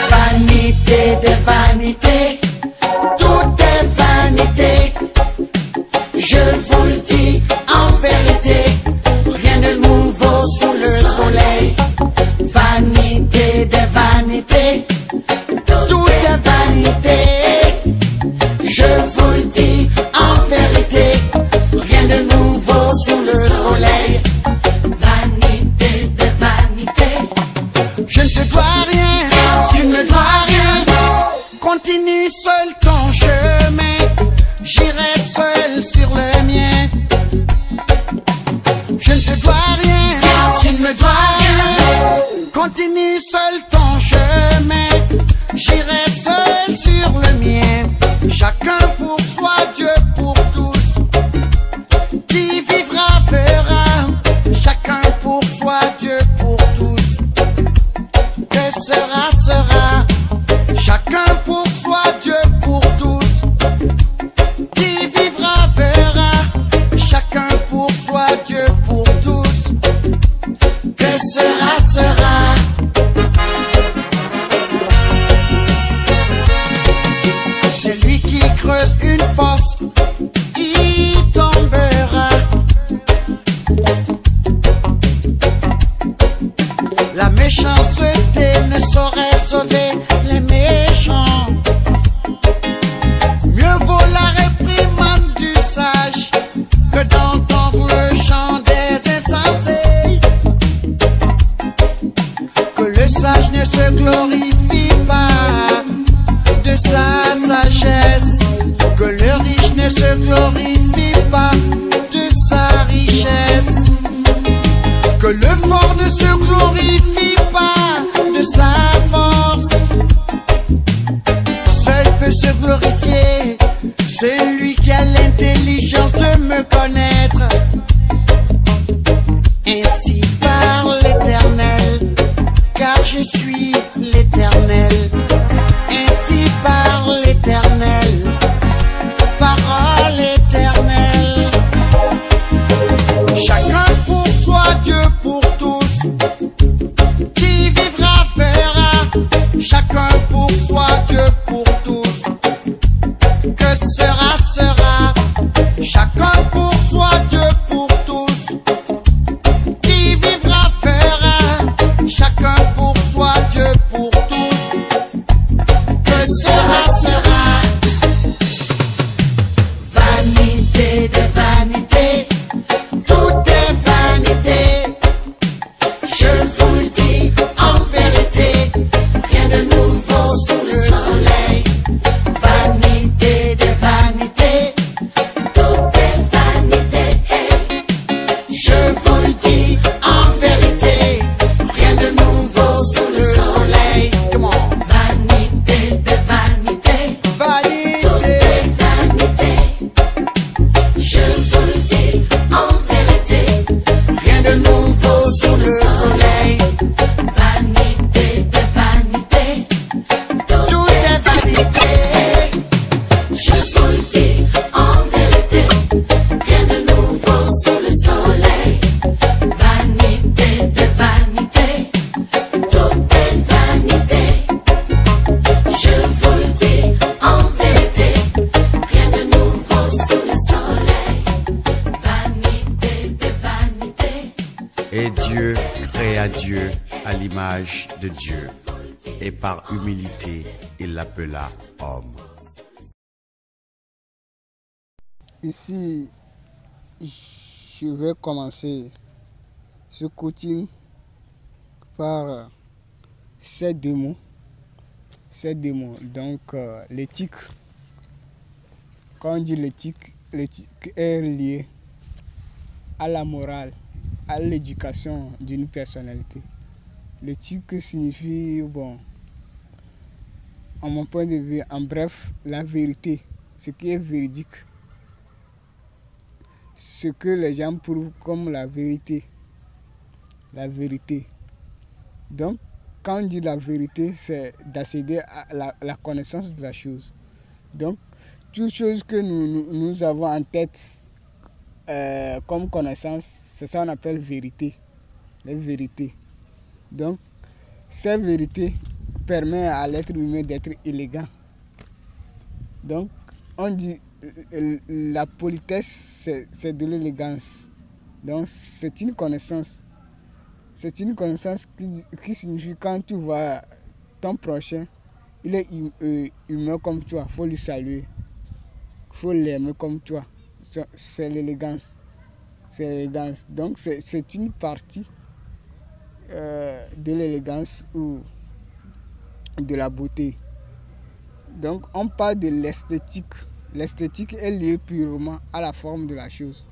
Vanité de vanité, tout est vanité. Je vous le dis en vérité, rien de nouveau sous le soleil. Vanité de vanité, tout est vanité. Je vous le dis en vérité, rien de nouveau sous le soleil. Vanité de vanité. Je ne te dois rien, tu ne me dois rien. Continue seul ton chemin, j'irai seul sur le mien. Je ne te dois rien, tu ne me dois rien. Continue seul ton chemin, j'irai seul sur le mien. Chacun pour soi, Dieu pour tous. Qui vivra verra. Chacun pour soi, Dieu pour tous. Que sera, sera. Chacun pour soi, Dieu pour tous. Qui vivra verra. Chacun pour soi, Dieu pour tous. Que sera, sera. Celui qui creuse une fosse, y tombera. La méchanceté ne saurait sauver les méchants. Mieux vaut la réprimande du sage que d'entendre le chant des insensés. Que le sage ne se glorifie pas de sa sagesse, que le riche ne se glorifie pas de sa richesse, que le fort ne se glorifie pas de sa force. Seul peut se glorifier celui qui a l'intelligence de me connaître. Ainsi parle l'Éternel, car je suis l'Éternel. Ainsi parle l'Éternel, parole éternelle. Chacun pour soi, Dieu pour tous. Qui vivra verra. Chacun pour soi, Dieu pour tous. Que sera, sera. Chacun pour soi, Dieu pour tous. Qui vivra verra. Chacun pour soi, Dieu pour tous. Que sera, sera. Vanité de vanité, tout est vanité. Je vous le dis en vérité, rien de nouveau sous le soleil. Vanité de vanité, tout est vanité. Je vous le dis en vérité, rien de nouveau sous le soleil. Vanité de vanité, tout est vanité. Je vous le dis en vérité, rien de nouveau sous le soleil. Vanité de vanité, tout est vanité. Je vous le dis en vérité, rien de nouveau sous le soleil. Vanité de vanité, tout est vanité. Je vous le dis en vérité, rien de nouveau sous le soleil. Vanité de vanité. Et Dieu créa Dieu à l'image de Dieu, et par humilité il l'appela homme. Ici, je vais commencer ce coaching par ces deux mots. Donc, l'éthique. Quand on dit l'éthique est liée à la morale, à l'éducation d'une personnalité. L'éthique signifie, à mon point de vue, en bref, la vérité, ce qui est véridique. Ce que les gens prouvent comme la vérité. La vérité. Donc, quand on dit la vérité, c'est d'accéder à la connaissance de la chose. Donc, toute chose que nous avons en tête comme connaissance, c'est ça qu'on appelle vérité. Les vérités. Donc, ces vérités permettent à l'être humain d'être élégant. Donc, on dit la politesse, c'est de l'élégance. Donc, c'est une connaissance. C'est une connaissance qui signifie quand tu vois ton prochain, il est humain comme toi, il faut lui saluer. Il faut l'aimer comme toi. C'est l'élégance. C'est l'élégance. Donc, c'est une partie de l'élégance ou de la beauté. Donc, on parle de l'esthétique. L'esthétique est liée purement à la forme de la chose.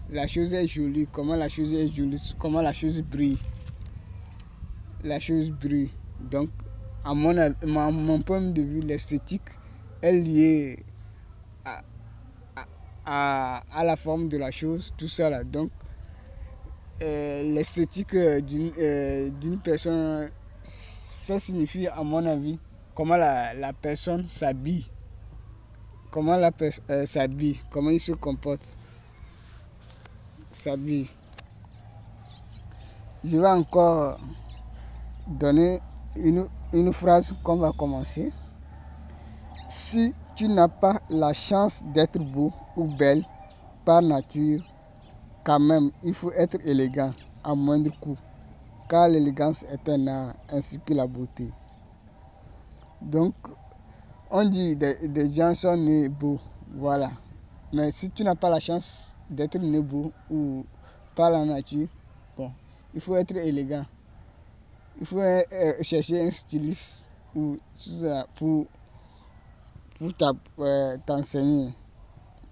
La chose est jolie, comment la chose est jolie, comment la chose brille. La chose brille. Donc, à mon point de vue, l'esthétique est liée à la forme de la chose, tout ça là. Donc, l'esthétique d'une personne, ça signifie, à mon avis, comment la personne s'habille. Comment la personne s'habille, comment il se comporte. S'habille. Je vais encore donner une phrase qu'on va commencer. Si tu n'as pas la chance d'être beau ou belle par nature, quand même, il faut être élégant à moindre coût, car l'élégance est un art, ainsi que la beauté. Donc, on dit des gens sont nés beaux, voilà. Mais si tu n'as pas la chance d'être né beau ou par la nature, bon, il faut être élégant. Il faut chercher un styliste ou pour t'enseigner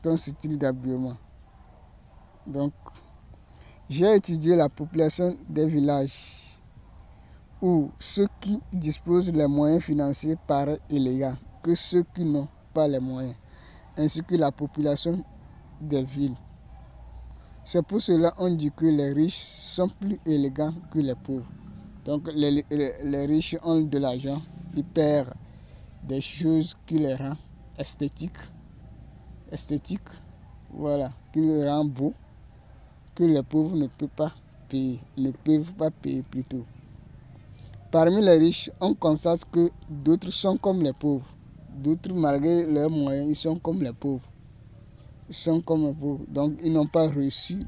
ton style d'habillement. Donc, j'ai étudié la population des villages où ceux qui disposent des moyens financiers paraissent élégants que ceux qui n'ont pas les moyens, ainsi que la population des villes. C'est pour cela qu'on dit que les riches sont plus élégants que les pauvres. Donc les riches ont de l'argent, ils perdent des choses qui les rendent esthétiques, voilà, qui les rendent beaux, que les pauvres ne peuvent pas payer plutôt. Parmi les riches, on constate que d'autres sont comme les pauvres. D'autres, malgré leurs moyens, ils sont comme les pauvres. Ils sont comme les pauvres. Donc, ils n'ont pas réussi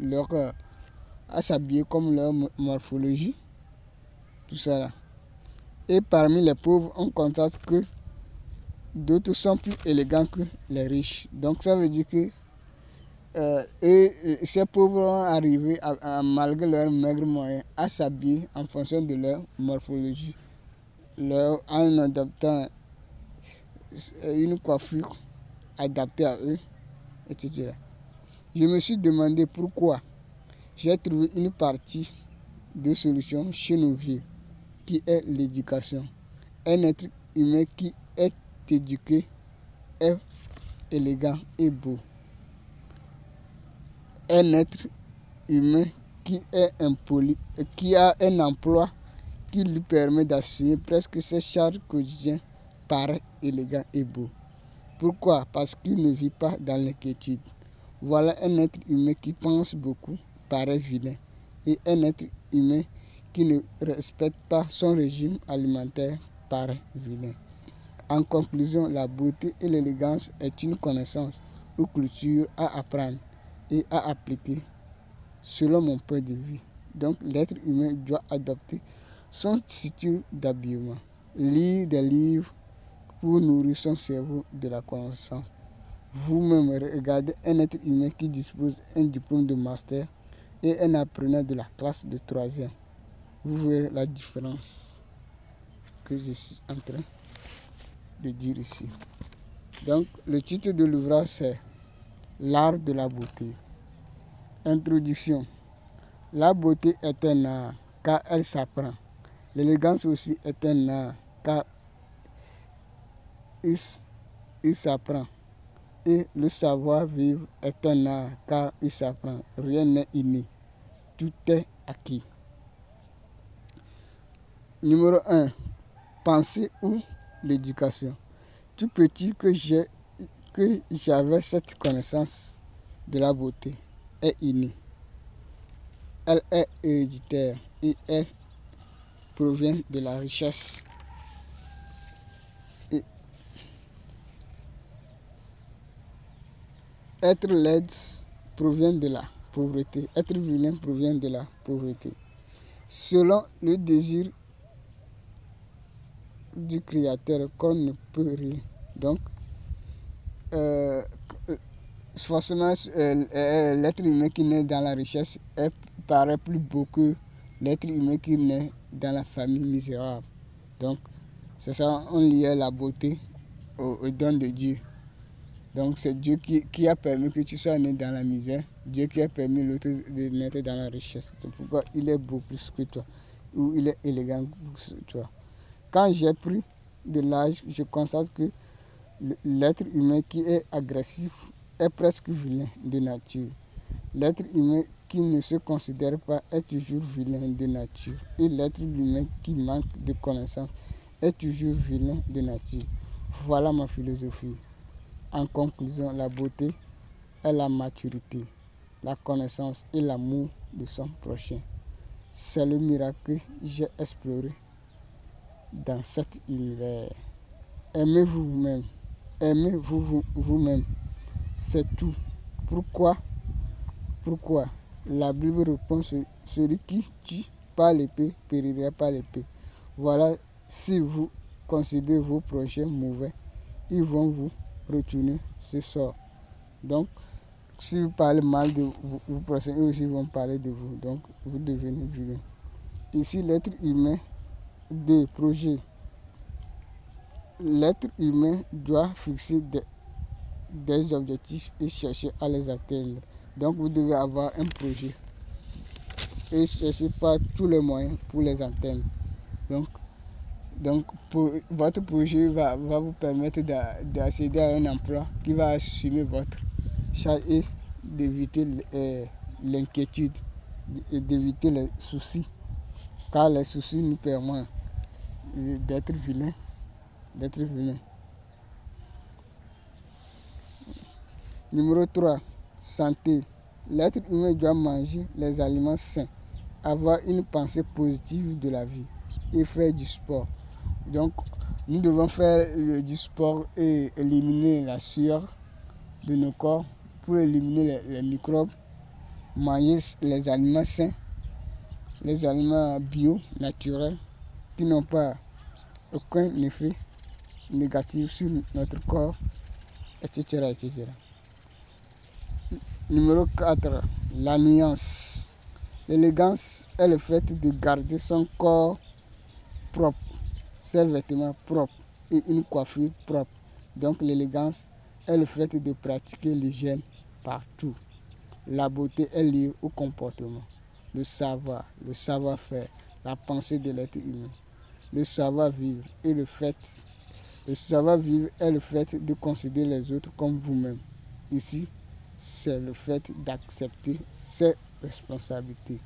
à s'habiller comme leur morphologie. Tout ça là. Et parmi les pauvres, on constate que d'autres sont plus élégants que les riches. Donc, ça veut dire que ces pauvres ont arrivé, malgré leurs maigres moyens, à s'habiller en fonction de leur morphologie, en adaptant une coiffure adaptée à eux, etc. Je me suis demandé pourquoi. J'ai trouvé une partie de solution chez nos vieux, qui est l'éducation. Un être humain qui est éduqué est élégant et beau. Un être humain qui est impoli, qui a un emploi qui lui permet d'assumer presque ses charges quotidiennes, paraît élégant et beau. Pourquoi? Parce qu'il ne vit pas dans l'inquiétude. Voilà un être humain qui pense beaucoup, paraît vilain. Et un être humain qui ne respecte pas son régime alimentaire, paraît vilain. En conclusion, la beauté et l'élégance est une connaissance ou culture à apprendre et à appliquer selon mon point de vue. Donc l'être humain doit adopter son style d'habillement, lire des livres pour nourrir son cerveau de la connaissance. Vous-même regardez un être humain qui dispose d'un diplôme de master et un apprenant de la classe de 3e. Vous verrez la différence que je suis en train de dire ici. Donc le titre de l'ouvrage c'est L'art de la beauté. Introduction. La beauté est un art car elle s'apprend. L'élégance aussi est un art car il s'apprend. Et le savoir-vivre est un art car il s'apprend. Rien n'est inné. Tout est acquis. Numéro 1. Pensée ou l'éducation. Tout petit que j'avais cette connaissance de la beauté. est innée. Elle est héréditaire et elle provient de la richesse. Et être laide provient de la pauvreté. Être vilain provient de la pauvreté. Selon le désir du Créateur, qu'on ne peut rien. Donc, forcément, l'être humain qui naît dans la richesse paraît plus beau que l'être humain qui naît dans la famille misérable. Donc, c'est ça, on liait la beauté au don de Dieu. Donc, c'est Dieu qui a permis que tu sois né dans la misère. Dieu qui a permis l'autre de naître dans la richesse. C'est pourquoi il est beau plus que toi. Ou il est élégant plus que toi. Quand j'ai pris de l'âge, je constate que l'être humain qui est agressif est presque vilain de nature. L'être humain qui ne se considère pas est toujours vilain de nature. Et l'être humain qui manque de connaissances est toujours vilain de nature. Voilà ma philosophie. En conclusion, la beauté est la maturité, la connaissance et l'amour de son prochain. C'est le miracle que j'ai exploré dans cet univers. Aimez-vous vous-même. Aimez-vous vous-même. C'est tout. Pourquoi la Bible répond, celui qui tue par l'épée périra par l'épée. Voilà, si vous considérez vos prochains mauvais, ils vont vous retourner ce sort. Donc, si vous parlez mal de vos prochains, eux aussi vont parler de vous. Donc, vous devenez vilain. Ici, l'être humain des projets. L'être humain doit fixer des objectifs et chercher à les atteindre. Donc vous devez avoir un projet et chercher par tous les moyens pour les atteindre. Donc votre projet va vous permettre d'accéder à un emploi qui va assumer votre charge et d'éviter l'inquiétude, d'éviter les soucis. Car les soucis nous permettent d'être vilains. Numéro 3. Santé. L'être humain doit manger les aliments sains, avoir une pensée positive de la vie et faire du sport. Donc, nous devons faire du sport et éliminer la sueur de nos corps pour éliminer les microbes, manger les aliments sains, les aliments bio, naturels, qui n'ont pas aucun effet négatif sur notre corps, etc. etc. Numéro 4. La nuance. L'élégance est le fait de garder son corps propre, ses vêtements propres et une coiffure propre. Donc l'élégance est le fait de pratiquer l'hygiène partout. La beauté est liée au comportement, le savoir-faire, la pensée de l'être humain, le savoir-vivre et le savoir-vivre est le fait de considérer les autres comme vous-même. Ici, c'est le fait d'accepter ses responsabilités.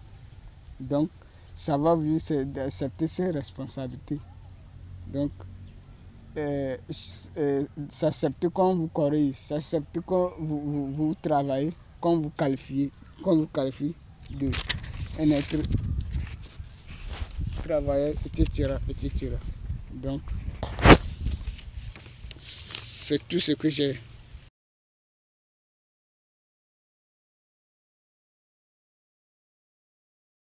Donc, savoir-vivre, c'est d'accepter ses responsabilités. Donc, s'accepter quand vous corrigez, s'accepter quand vous travaillez, quand vous qualifiez de un être travailleur, etc. Donc, c'est tout ce que j'ai